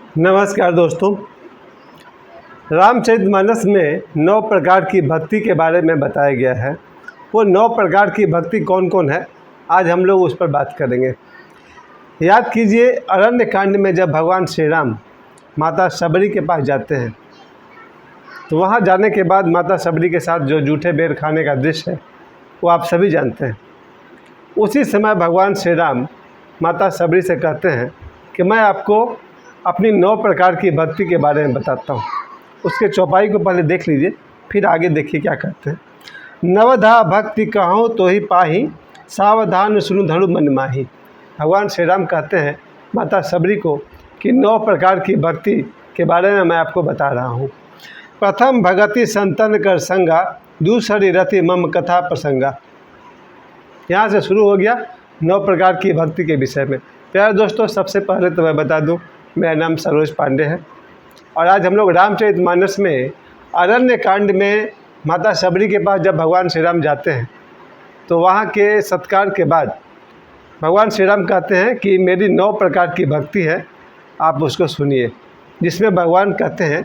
नमस्कार दोस्तों। रामचरितमानस में 9 प्रकार की भक्ति के बारे में बताया गया है। वो 9 प्रकार की भक्ति कौन कौन है, आज हम लोग उस पर बात करेंगे। याद कीजिए, अरण्य कांड में जब भगवान श्री राम माता शबरी के पास जाते हैं तो वहाँ जाने के बाद माता शबरी के साथ जो जूठे बेर खाने का दृश्य है वो आप सभी जानते हैं। उसी समय भगवान श्री राम माता शबरी से कहते हैं कि मैं आपको अपनी 9 प्रकार की भक्ति के बारे में बताता हूँ। उसके चौपाई को पहले देख लीजिए, फिर आगे देखिए क्या कहते हैं। नवधा भक्ति कहूँ तो ही पाही, सावधान सुनु धरु मन माही। भगवान श्री राम कहते हैं माता शबरी को कि 9 प्रकार की भक्ति के बारे में मैं आपको बता रहा हूँ। प्रथम भगति संतन कर संगा, दूसरी रति मम कथा प्रसंगा। यहाँ से शुरू हो गया 9 प्रकार की भक्ति के विषय में। प्यारे दोस्तों, सबसे पहले तो मैं बता दूँ, मेरा नाम सरोज पांडे है और आज हम लोग रामचरितमानस में अरण्य कांड में माता शबरी के पास जब भगवान श्री राम जाते हैं तो वहाँ के सत्कार के बाद भगवान श्री राम कहते हैं कि मेरी 9 प्रकार की भक्ति है, आप उसको सुनिए। जिसमें भगवान कहते हैं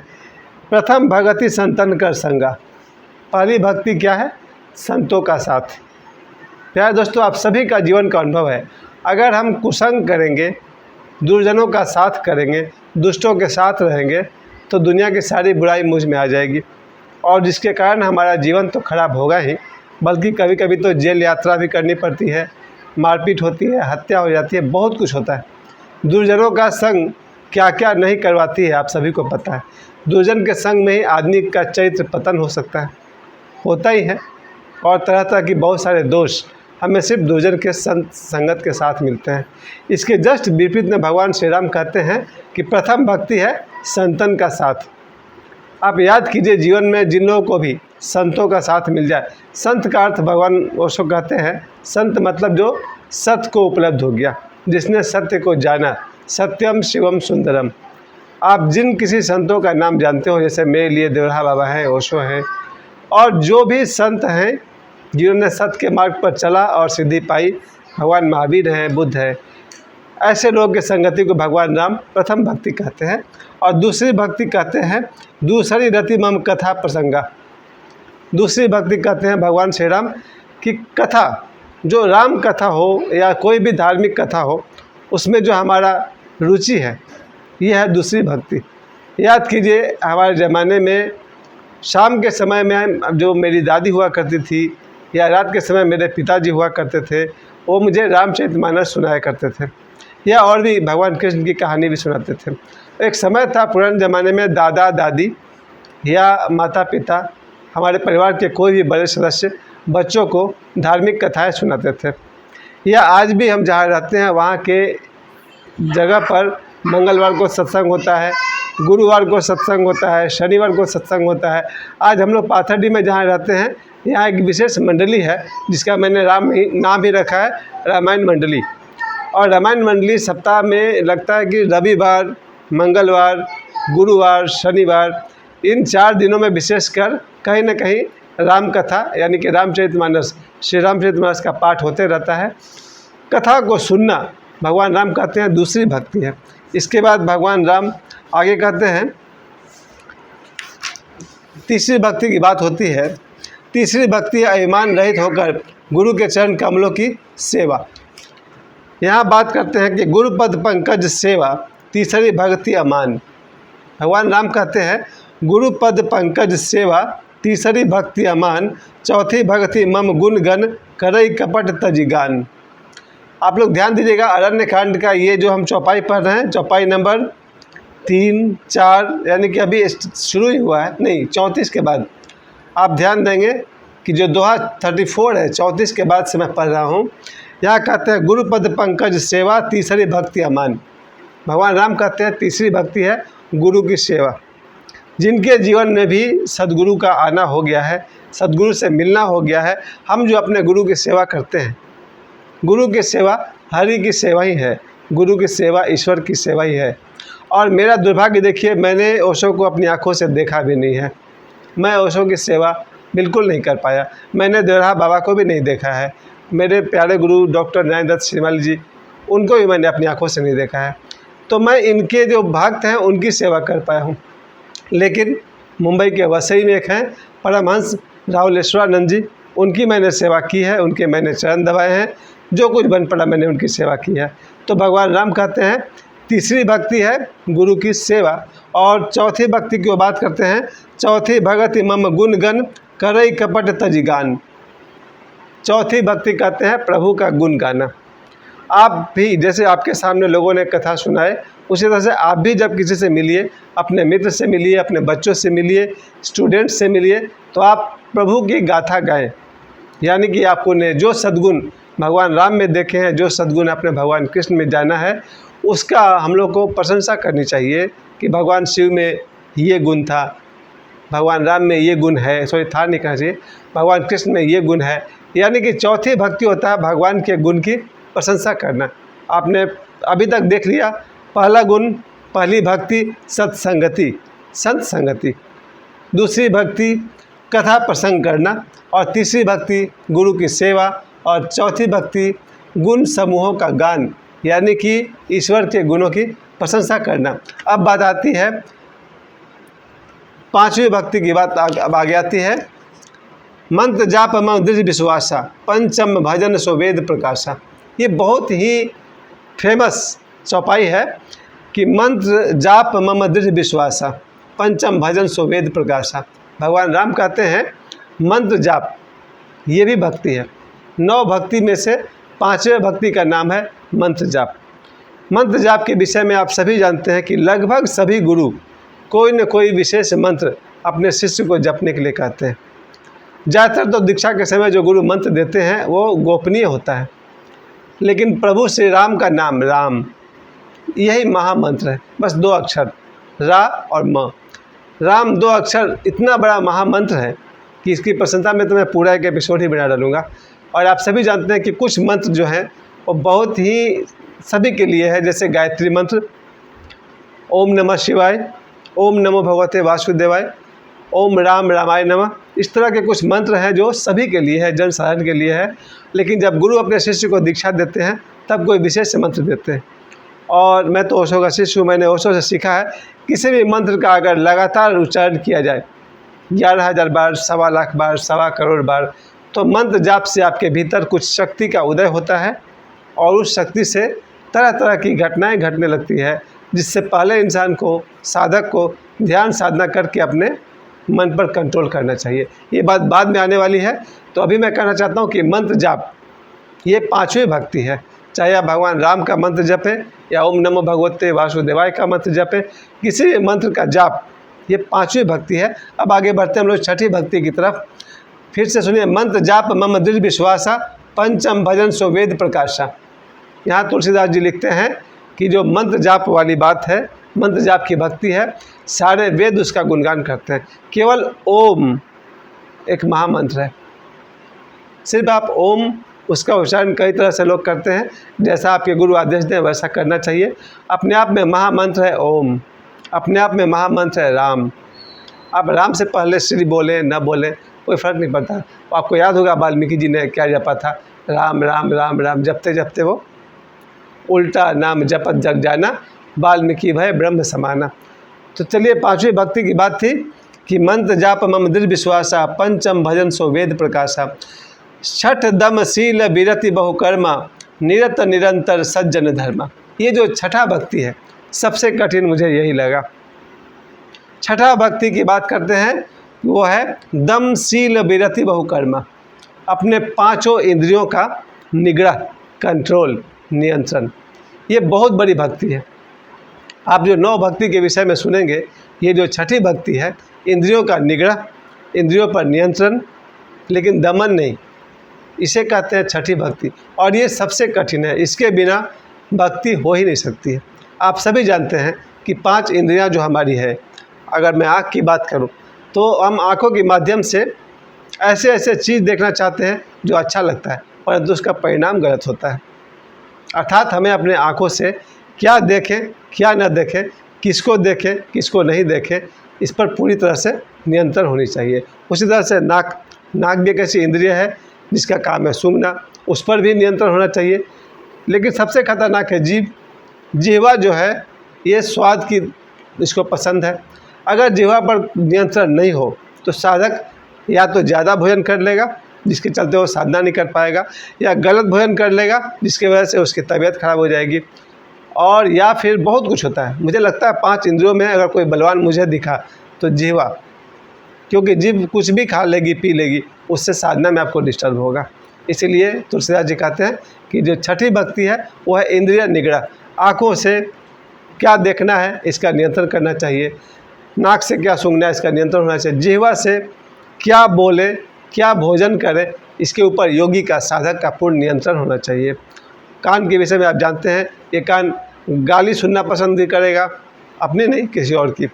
प्रथम भगति संतन कर संगा। पहली भक्ति क्या है? संतों का साथ। प्यारे दोस्तों, आप सभी का जीवन का अनुभव है, अगर हम कुसंग करेंगे, दुर्जनों का साथ करेंगे, दुष्टों के साथ रहेंगे तो दुनिया की सारी बुराई मुझ में आ जाएगी और जिसके कारण हमारा जीवन तो खराब होगा ही, बल्कि कभी कभी तो जेल यात्रा भी करनी पड़ती है, मारपीट होती है, हत्या हो जाती है, बहुत कुछ होता है। दुर्जनों का संग क्या क्या नहीं करवाती है, आप सभी को पता है। दुर्जन के संग में ही आदमी का चरित्र पतन हो सकता है, होता ही है। और तरह तरह की बहुत सारे दोष हमें सिर्फ दुर्जन के संगत के साथ मिलते हैं। इसके जस्ट विपरीत में भगवान श्री राम कहते हैं कि प्रथम भक्ति है संतन का साथ। आप याद कीजिए, जीवन में जिन लोगों को भी संतों का साथ मिल जाए, संत का अर्थ भगवान ओशो कहते हैं, संत मतलब जो सत्य को उपलब्ध हो गया, जिसने सत्य को जाना, सत्यम शिवम सुंदरम। आप जिन किसी संतों का नाम जानते हो, जैसे मेरे लिए देवरा बाबा हैं, ओशो हैं, और जो भी संत हैं जिन्होंने सत्य के मार्ग पर चला और सिद्धि पाई, भगवान महावीर हैं, बुद्ध हैं, ऐसे लोग की संगति को भगवान राम प्रथम भक्ति कहते हैं। और दूसरी भक्ति कहते हैं दूसरी रति मम कथा प्रसंगा। दूसरी भक्ति कहते हैं भगवान श्री राम की कथा, जो राम कथा हो या कोई भी धार्मिक कथा हो, उसमें जो हमारा रुचि है, यह है दूसरी भक्ति। याद कीजिए, हमारे ज़माने में शाम के समय में जो मेरी दादी हुआ करती थी या रात के समय मेरे पिताजी हुआ करते थे, वो मुझे रामचरितमानस सुनाया करते थे या और भी भगवान कृष्ण की कहानी भी सुनाते थे। एक समय था पुराने ज़माने में, दादा दादी या माता पिता, हमारे परिवार के कोई भी बड़े सदस्य बच्चों को धार्मिक कथाएं सुनाते थे। या आज भी हम जहाँ रहते हैं वहाँ के जगह पर मंगलवार को सत्संग होता है, गुरुवार को सत्संग होता है, शनिवार को सत्संग होता है। आज हम लोग पाथरडी में जहाँ रहते हैं, यहाँ एक विशेष मंडली है जिसका मैंने नाम भी रखा है, रामायण मंडली। और रामायण मंडली सप्ताह में लगता है कि रविवार, मंगलवार, गुरुवार, शनिवार, इन 4 दिनों में विशेषकर कहीं ना कहीं राम कथा यानी कि रामचरितमानस, श्री रामचरितमानस का पाठ होते रहता है। कथा को सुनना भगवान राम कहते हैं दूसरी भक्ति है। इसके बाद भगवान राम आगे कहते हैं तीसरी भक्ति की बात होती है। तीसरी भक्ति है अभिमान रहित होकर गुरु के चरण कमलों की सेवा। यहाँ बात करते हैं कि गुरुपद पंकज सेवा, तीसरी भक्ति अमान। भगवान राम कहते हैं गुरुपद पंकज सेवा, तीसरी भक्ति अमान, चौथी भक्ति मम गुण गण, करई कपट तजिगान। आप लोग ध्यान दीजिएगा, अरण्य कांड का ये जो हम चौपाई पढ़ रहे हैं, चौपाई नंबर 3, 4, यानी कि अभी शुरू ही हुआ है, नहीं 34 के बाद आप ध्यान देंगे कि जो दोहा 34 है, 34 के बाद से मैं पढ़ रहा हूँ। यहाँ कहते हैं गुरुपद पंकज सेवा, तीसरी भक्ति अमान। भगवान राम कहते हैं तीसरी भक्ति है गुरु की सेवा। जिनके जीवन में भी सदगुरु का आना हो गया है, सदगुरु से मिलना हो गया है, हम जो अपने गुरु की सेवा करते हैं, गुरु की सेवा हरि की सेवा ही है, गुरु की सेवा ईश्वर की सेवा ही है। और मेरा दुर्भाग्य देखिए, मैंने ओशो को अपनी आँखों से देखा भी नहीं है, मैं ओशो की सेवा बिल्कुल नहीं कर पाया। मैंने देवरा बाबा को भी नहीं देखा है, मेरे प्यारे गुरु डॉक्टर न्यायदत्त श्रीमाली जी, उनको भी मैंने अपनी आँखों से नहीं देखा है। तो मैं इनके जो भक्त हैं उनकी सेवा कर पाया हूँ। लेकिन मुंबई के वसई में एक हैं परमहंस राहुलेश्वरानंद जी, उनकी मैंने सेवा की है, उनके मैंने चरण दबाए हैं, जो कुछ बन पड़ा मैंने उनकी सेवा की है। तो भगवान राम कहते हैं तीसरी भक्ति है गुरु की सेवा। और चौथी भक्ति की बात करते हैं, चौथी भगति मम गुण गण करई कपट तजिगान। चौथी भक्ति कहते हैं प्रभु का गुण गाना। आप भी जैसे आपके सामने लोगों ने कथा सुनाए, उसी तरह से आप भी जब किसी से मिलिए, अपने मित्र से मिलिए, अपने बच्चों से मिलिए, स्टूडेंट से मिलिए, तो आप प्रभु की गाथा गाएं। यानी कि आपको ने जो सद्गुण भगवान राम में देखे हैं, जो सद्गुण आपने भगवान कृष्ण में जाना है, उसका हम लोग को प्रशंसा करनी चाहिए कि भगवान शिव में ये गुण था, भगवान राम में ये गुण है, था नहीं कहना चाहिए, भगवान कृष्ण में ये गुण है। यानी कि चौथी भक्ति होता है भगवान के गुण की प्रशंसा करना। आपने अभी तक देख लिया, पहला गुण, पहली भक्ति सत्संगति, संत संगति। दूसरी भक्ति कथा प्रसंग करना, और तीसरी भक्ति गुरु की सेवा, और चौथी भक्ति गुण समूहों का गान, यानी कि ईश्वर के गुणों की प्रशंसा करना। अब बात आती है पांचवी भक्ति की बात। अब आगे आती है मंत्र जाप मम दृढ़ विश्वासा, पंचम भजन सो वेद प्रकाशा। ये बहुत ही फेमस चौपाई है कि मंत्र जाप मम दृढ़ विश्वासा, पंचम भजन सो वेद प्रकाशा। भगवान राम कहते हैं मंत्र जाप ये भी भक्ति है। 9 भक्ति में से 5वें भक्ति का नाम है मंत्र जाप। मंत्र जाप के विषय में आप सभी जानते हैं कि लगभग सभी गुरु कोई न कोई विशेष मंत्र अपने शिष्य को जपने के लिए कहते हैं। ज़्यादातर तो दीक्षा के समय जो गुरु मंत्र देते हैं वो गोपनीय होता है, लेकिन प्रभु श्री राम का नाम राम यही महामंत्र है। बस 2 अक्षर रा और म। राम 2 अक्षर इतना बड़ा महामंत्र है कि इसकी प्रसन्नता में तो मैं पूरा एक एपिसोड ही बना डालूँगा। और आप सभी जानते हैं कि कुछ मंत्र जो हैं वो बहुत ही सभी के लिए है, जैसे गायत्री मंत्र, ओम नमः शिवाय, ओम नमो भगवते वासुदेवाय, ओम राम रामाय नमः। इस तरह के कुछ मंत्र हैं जो सभी के लिए है, जन साधारण के लिए है। लेकिन जब गुरु अपने शिष्य को दीक्षा देते हैं तब कोई विशेष मंत्र देते हैं। और मैं तो ओशो का शिष्य हूँ, मैंने ओशो से सीखा है किसी भी मंत्र का अगर लगातार उच्चारण किया जाए 11,000 बार, 1.25 लाख बार, 1.25 करोड़ बार, तो मंत्र जाप से आपके भीतर कुछ शक्ति का उदय होता है और उस शक्ति से तरह तरह की घटनाएं घटने लगती है, जिससे पहले इंसान को, साधक को ध्यान साधना करके अपने मन पर कंट्रोल करना चाहिए। ये बात बाद में आने वाली है। तो अभी मैं कहना चाहता हूँ कि मंत्र जाप ये 5वीं भक्ति है। चाहे आप भगवान राम का मंत्र जपें या ओम नमो भगवते वासुदेवाय का मंत्र जपें, किसी भी मंत्र का जाप ये 5वीं भक्ति है। अब आगे बढ़ते हैं हम लोग 6ठी भक्ति की तरफ। फिर से सुनिए, मंत्र जाप मम दृढ़ विश्वासा, पंचम भजन सो वेद प्रकाशा। यहाँ तुलसीदास जी लिखते हैं कि जो मंत्र जाप वाली बात है, मंत्र जाप की भक्ति है, सारे वेद उसका गुणगान करते हैं। केवल ओम एक महामंत्र है, सिर्फ आप ओम, उसका उच्चारण कई तरह से लोग करते हैं, जैसा आपके गुरु आदेश दें वैसा करना चाहिए। अपने आप में महामंत्र है ओम, अपने आप में महामंत्र है राम। आप राम से पहले श्री बोलें न बोलें कोई फ़र्क नहीं पड़ता। आपको याद होगा वाल्मीकि जी ने क्या जपा था, राम राम राम राम जपते जपते वो उल्टा नाम जपत जग जाना, वाल्मीकि भय ब्रह्म समाना। तो चलिए 5वीं भक्ति की बात थी कि मंत्र जाप मम दृढ़ विश्वासा, पंचम भजन सो वेद प्रकाशा, छठ दम शील विरति बहुकर्मा, निरत निरंतर सज्जन धर्मा। ये जो 6ठा भक्ति है सबसे कठिन मुझे यही लगा। 6ठा भक्ति की बात करते हैं, वो है दम शील विरति बहुकर्मा। अपने 5 इंद्रियों का निग्रह, कंट्रोल, नियंत्रण, ये बहुत बड़ी भक्ति है। आप जो 9 भक्ति के विषय में सुनेंगे, ये जो 6ठी भक्ति है, इंद्रियों का निग्रह, इंद्रियों पर नियंत्रण लेकिन दमन नहीं, इसे कहते हैं 6ठी भक्ति। और ये सबसे कठिन है, इसके बिना भक्ति हो ही नहीं सकती है। आप सभी जानते हैं कि 5 इंद्रियां जो हमारी है, अगर मैं आँख की बात करूं तो हम आँखों के माध्यम से ऐसे ऐसे चीज़ देखना चाहते हैं जो अच्छा लगता है, परंतु उसका परिणाम गलत होता है। अर्थात हमें अपने आँखों से क्या देखें क्या न देखें, किसको देखें किसको नहीं देखें, इस पर पूरी तरह से नियंत्रण होनी चाहिए। उसी तरह से नाक भी एक ऐसी इंद्रिय है जिसका काम है सूंघना, उस पर भी नियंत्रण होना चाहिए। लेकिन सबसे खतरनाक है जीभ। जिह्वा जो है ये स्वाद की इसको पसंद है। अगर जिह्वा पर नियंत्रण नहीं हो तो साधक या तो ज़्यादा भोजन कर लेगा जिसके चलते वो साधना नहीं कर पाएगा, या गलत भोजन कर लेगा जिसकी वजह से उसकी तबीयत खराब हो जाएगी, और या फिर बहुत कुछ होता है। मुझे लगता है 5 इंद्रियों में अगर कोई बलवान मुझे दिखा तो जिह्वा, क्योंकि जीभ कुछ भी खा लेगी पी लेगी, उससे साधना में आपको डिस्टर्ब होगा। इसीलिए तुलसीदास जी कहते हैं कि जो छठी भक्ति है वो है इंद्रिय निग्रह। आँखों से क्या देखना है इसका नियंत्रण करना चाहिए, नाक से क्या सूंघना है इसका नियंत्रण होना चाहिए, जिह्वा से क्या बोले क्या भोजन करे इसके ऊपर योगी का साधक का पूर्ण नियंत्रण होना चाहिए। कान के विषय में आप जानते हैं, ये कान गाली सुनना पसंद भी करेगा, अपने नहीं किसी और की।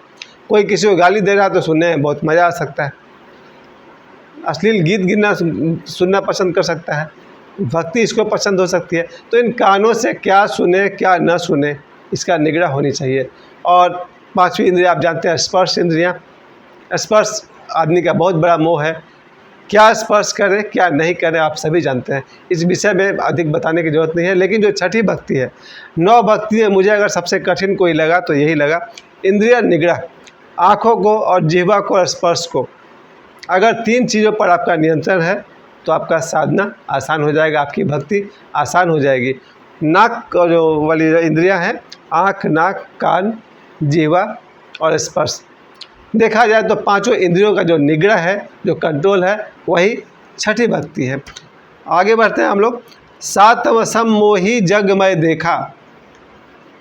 कोई किसी को गाली दे रहा है तो सुनने में बहुत मज़ा आ सकता है, अश्लील गीत गिनना सुनना पसंद कर सकता है, भक्ति इसको पसंद हो सकती है। तो इन कानों से क्या सुने क्या न सुने इसका निगरान होनी चाहिए। और 5वीं इंद्रिया आप जानते हैं स्पर्श इंद्रियाँ। स्पर्श आदमी का बहुत बड़ा मोह है, क्या स्पर्श करें क्या नहीं करें आप सभी जानते हैं, इस विषय में अधिक बताने की ज़रूरत नहीं है। लेकिन जो छठी भक्ति है, 9 भक्ति में मुझे अगर सबसे कठिन कोई लगा तो यही लगा, इंद्रिय निग्रह। आँखों को और जिह्वा को और स्पर्श को, अगर 3 चीज़ों पर आपका नियंत्रण है तो आपका साधना आसान हो जाएगा, आपकी भक्ति आसान हो जाएगी। नाक और जो वाली इंद्रियां हैं, आँख नाक कान जिह्वा और स्पर्श, देखा जाए तो 5 इंद्रियों का जो निग्रह है, जो कंट्रोल है, वही छठी भक्ति है। आगे बढ़ते हैं हम लोग। सातव सम मोही जग मैं देखा,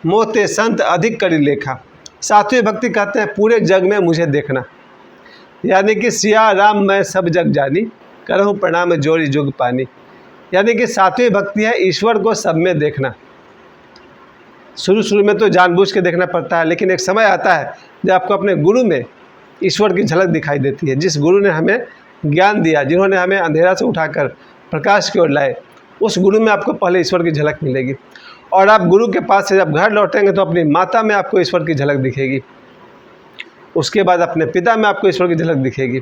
मोते संत अधिक करी लेखा। 7वीं भक्ति कहते हैं पूरे जग में मुझे देखना, यानी कि सिया राम मैं सब जग जानी, करहूँ प्रणाम जोड़ी जुग पानी। यानी कि 7वीं भक्ति है ईश्वर को सब में देखना। शुरू में तो जानबूझ के देखना पड़ता है, लेकिन एक समय आता है जब आपको अपने गुरु में ईश्वर की झलक दिखाई देती है। जिस गुरु ने हमें ज्ञान दिया, जिन्होंने हमें अंधेरा से उठाकर प्रकाश की ओर लाए, उस गुरु में आपको पहले ईश्वर की झलक मिलेगी। और आप गुरु के पास से जब घर लौटेंगे तो अपनी माता में आपको ईश्वर की झलक दिखेगी, उसके बाद अपने पिता में आपको ईश्वर की झलक दिखेगी।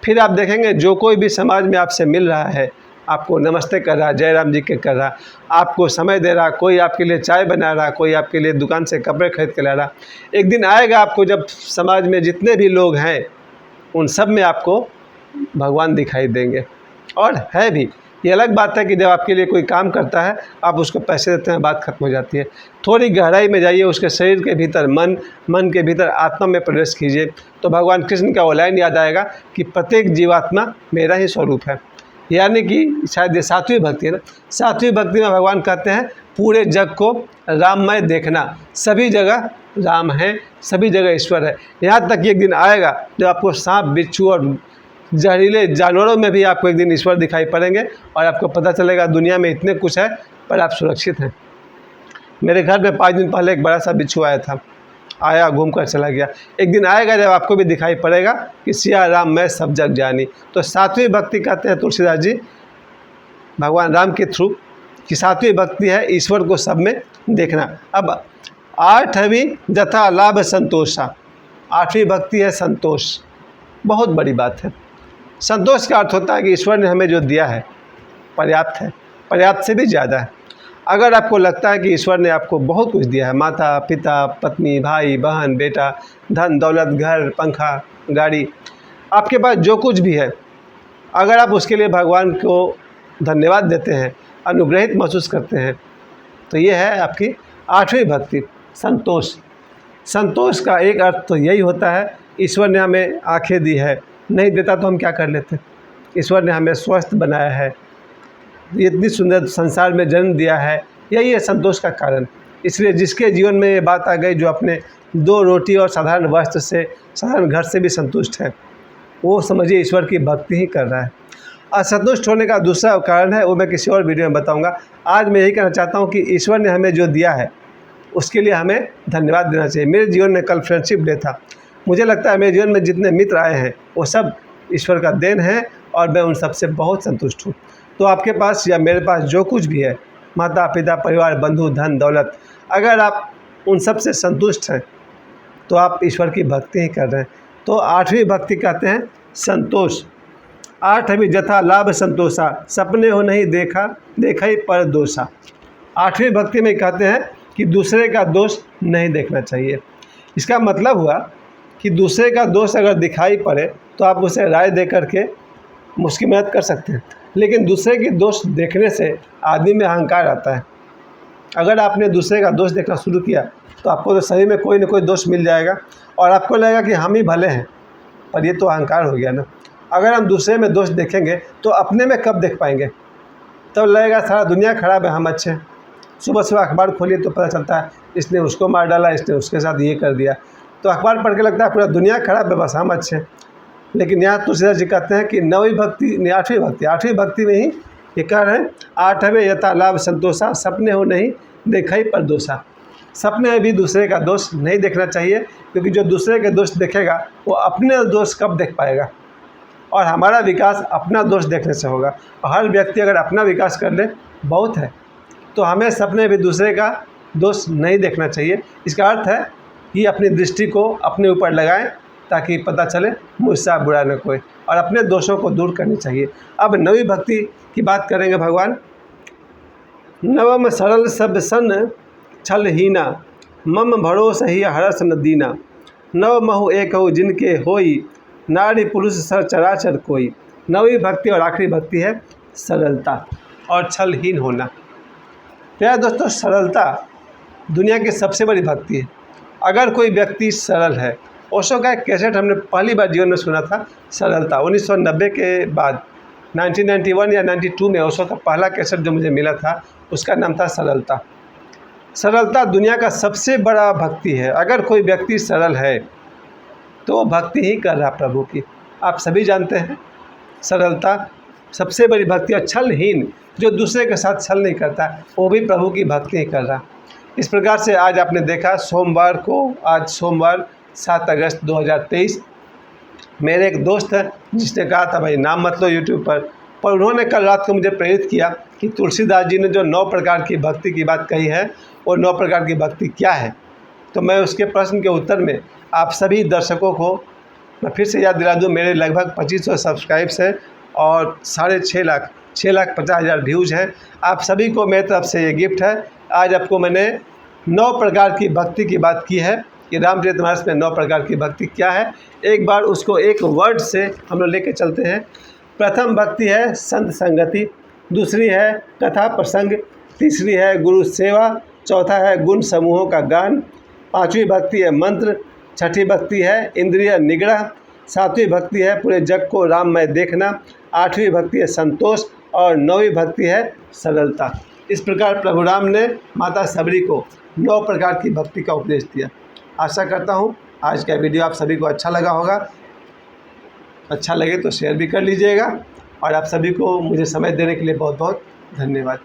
फिर आप देखेंगे जो कोई भी समाज में आपसे मिल रहा है, आपको नमस्ते कर रहा, जय राम जी के कर रहा, आपको समय दे रहा, कोई आपके लिए चाय बना रहा, कोई आपके लिए दुकान से कपड़े खरीद के ला रहा। एक दिन आएगा आपको जब समाज में जितने भी लोग हैं उन सब में आपको भगवान दिखाई देंगे। और है भी, ये अलग बात है कि जब आपके लिए कोई काम करता है आप उसको पैसे देते हैं, बात खत्म हो जाती है। थोड़ी गहराई में जाइए, उसके शरीर के भीतर मन के भीतर आत्मा में प्रवेश कीजिए तो भगवान कृष्ण का वो लाइन याद आएगा कि प्रत्येक जीवात्मा मेरा ही स्वरूप है। यानी कि शायद ये 7वीं भक्ति है ना। 7वीं भक्ति में भगवान कहते हैं पूरे जग को राममय देखना, सभी जगह राम है, सभी जगह ईश्वर है। यहाँ तक कि एक दिन आएगा जब आपको सांप बिच्छू और जहरीले जानवरों में भी आपको एक दिन ईश्वर दिखाई पड़ेंगे और आपको पता चलेगा दुनिया में इतने कुछ है पर आप सुरक्षित हैं। मेरे घर में 5 दिन पहले एक बड़ा सा बिच्छू आया था, आया घूम कर चला गया। एक दिन आएगा जब आपको भी दिखाई पड़ेगा कि सिया राम मैं सब जग जानी। तो 7वीं भक्ति कहते हैं तुलसीदास जी भगवान राम के थ्रू कि 7वीं भक्ति है ईश्वर को सब में देखना। अब 8वीं जथा लाभ संतोषा, 8वीं भक्ति है संतोष। बहुत बड़ी बात है। संतोष का अर्थ होता है कि ईश्वर ने हमें जो दिया है पर्याप्त है, पर्याप्त से भी ज़्यादा है। अगर आपको लगता है कि ईश्वर ने आपको बहुत कुछ दिया है, माता पिता पत्नी भाई बहन बेटा धन दौलत घर पंखा गाड़ी, आपके पास जो कुछ भी है, अगर आप उसके लिए भगवान को धन्यवाद देते हैं, अनुग्रहित महसूस करते हैं, तो ये है आपकी 8वीं भक्ति संतोष। संतोष का एक अर्थ तो यही होता है ईश्वर ने हमें आँखें दी है, नहीं देता तो हम क्या कर लेते। ईश्वर ने हमें स्वस्थ बनाया है, इतनी सुंदर संसार में जन्म दिया है, यही है संतोष का कारण। इसलिए जिसके जीवन में ये बात आ गई, जो अपने 2 रोटी और साधारण वस्त्र से साधारण घर से भी संतुष्ट है, वो समझिए ईश्वर की भक्ति ही कर रहा है। असंतुष्ट होने का दूसरा कारण है वो मैं किसी और वीडियो में बताऊंगा। आज मैं यही कहना चाहता हूँ कि ईश्वर ने हमें जो दिया है उसके लिए हमें धन्यवाद देना चाहिए। मेरे जीवन में कल फ्रेंडशिप डे था, मुझे लगता है मेरे जीवन में जितने मित्र आए हैं वो सब ईश्वर का देन है और मैं उन सब से बहुत संतुष्ट हूँ। तो आपके पास या मेरे पास जो कुछ भी है, माता पिता परिवार बंधु धन दौलत, अगर आप उन सब से संतुष्ट हैं तो आप ईश्वर की भक्ति ही कर रहे हैं। तो 8वीं भक्ति कहते हैं संतोष। 8वीं जथा लाभ संतोषा, सपने हो नहीं देखा देखा ही पर दोषा। 8वीं भक्ति में कहते हैं कि दूसरे का दोष नहीं देखना चाहिए। इसका मतलब हुआ कि दूसरे का दोष अगर दिखाई पड़े तो आप उसे राय दे करके उसकी मदद कर सकते हैं, लेकिन दूसरे की दोष देखने से आदमी में अहंकार आता है। अगर आपने दूसरे का दोष देखना शुरू किया तो आपको तो सही में कोई ना कोई दोष मिल जाएगा और आपको लगेगा कि हम ही भले हैं, पर ये तो अहंकार हो गया ना। अगर हम दूसरे में दोष देखेंगे तो अपने में कब देख पाएंगे? तब लगेगा सारा दुनिया खराब है, हम अच्छे हैं। सुबह सुबह अखबार खोलिए तो पता चलता है इसने उसको मार डाला, इसने उसके साथ ये कर दिया, तो अखबार पढ़ के लगता है पूरा दुनिया खराब है, बस हम अच्छे हैं। लेकिन यहाँ तुलसीदास जी कहते हैं कि नवीं भक्ति आठवीं भक्ति में ही ये कह रहे हैं, आठवें यथा लाभ संतोषा, सपने हो नहीं देखा ही पर दोषा। सपने में भी दूसरे का दोष नहीं देखना चाहिए, क्योंकि जो दूसरे के दोष देखेगा वो अपने दोष कब देख पाएगा। और हमारा विकास अपना दोष देखने से होगा। हर व्यक्ति अगर अपना विकास कर ले बहुत है, तो हमें सपने भी दूसरे का दोष नहीं देखना चाहिए। इसका अर्थ है कि अपनी दृष्टि को अपने ऊपर लगाएं ताकि पता चले मुझसे बुरा न कोई, और अपने दोषों को दूर करनी चाहिए। अब नवी भक्ति की बात करेंगे भगवान। नवम सरल सब सन छल हीना, मम भरोस ही हरस न दीना। नव महु एक हो जिनके होई, नारी पुरुष सर चराचर कोई। नवी भक्ति और आखिरी भक्ति है सरलता और छलहीन होना। प्यारे दोस्तों, सरलता दुनिया की सबसे बड़ी भक्ति है। अगर कोई व्यक्ति सरल है, ओशो का एक कैसेट हमने पहली बार जीवन में सुना था, सरलता। 1990 के बाद 1991 या 92 में ओशो का पहला कैसेट जो मुझे मिला था, उसका नाम था सरलता। सरलता दुनिया का सबसे बड़ा भक्ति है। अगर कोई व्यक्ति सरल है तो वो भक्ति ही कर रहा प्रभु की। आप सभी जानते हैं सरलता सबसे बड़ी भक्ति। और छलहीन, जो दूसरे के साथ छल नहीं करता, वो भी प्रभु की भक्ति ही कर रहा। इस प्रकार से आज आपने देखा सोमवार को, आज सोमवार 7 अगस्त 2023, मेरे एक दोस्त है जिसने कहा था भाई नाम मत लो यूट्यूब पर उन्होंने कल रात को मुझे प्रेरित किया कि तुलसीदास जी ने जो 9 प्रकार की भक्ति की बात कही है, वो 9 प्रकार की भक्ति क्या है। तो मैं उसके प्रश्न के उत्तर में आप सभी दर्शकों को मैं फिर से याद दिला दूं, मेरे लगभग 2500 सब्सक्राइब्स हैं और 6,50,000 व्यूज़ हैं। आप सभी को मेरी तरफ से ये गिफ्ट है। आज आपको मैंने 9 प्रकार की भक्ति की बात की है कि रामचरितमानस में 9 प्रकार की भक्ति क्या है। एक बार उसको एक वर्ड से हम लोग लेके चलते हैं। प्रथम भक्ति है संत संगति, दूसरी है कथा प्रसंग, तीसरी है गुरु सेवा, चौथा है गुण समूहों का गान, पांचवी भक्ति है मंत्र, छठी भक्ति है इंद्रिय निग्रह, सातवीं भक्ति है पूरे जग को राममय देखना, आठवीं भक्ति है संतोष और नौवीं भक्ति है सरलता। इस प्रकार प्रभु राम ने माता सबरी को 9 प्रकार की भक्ति का उपदेश दिया। आशा करता हूँ आज का वीडियो आप सभी को अच्छा लगा होगा। अच्छा लगे तो शेयर भी कर लीजिएगा और आप सभी को मुझे समय देने के लिए बहुत बहुत धन्यवाद।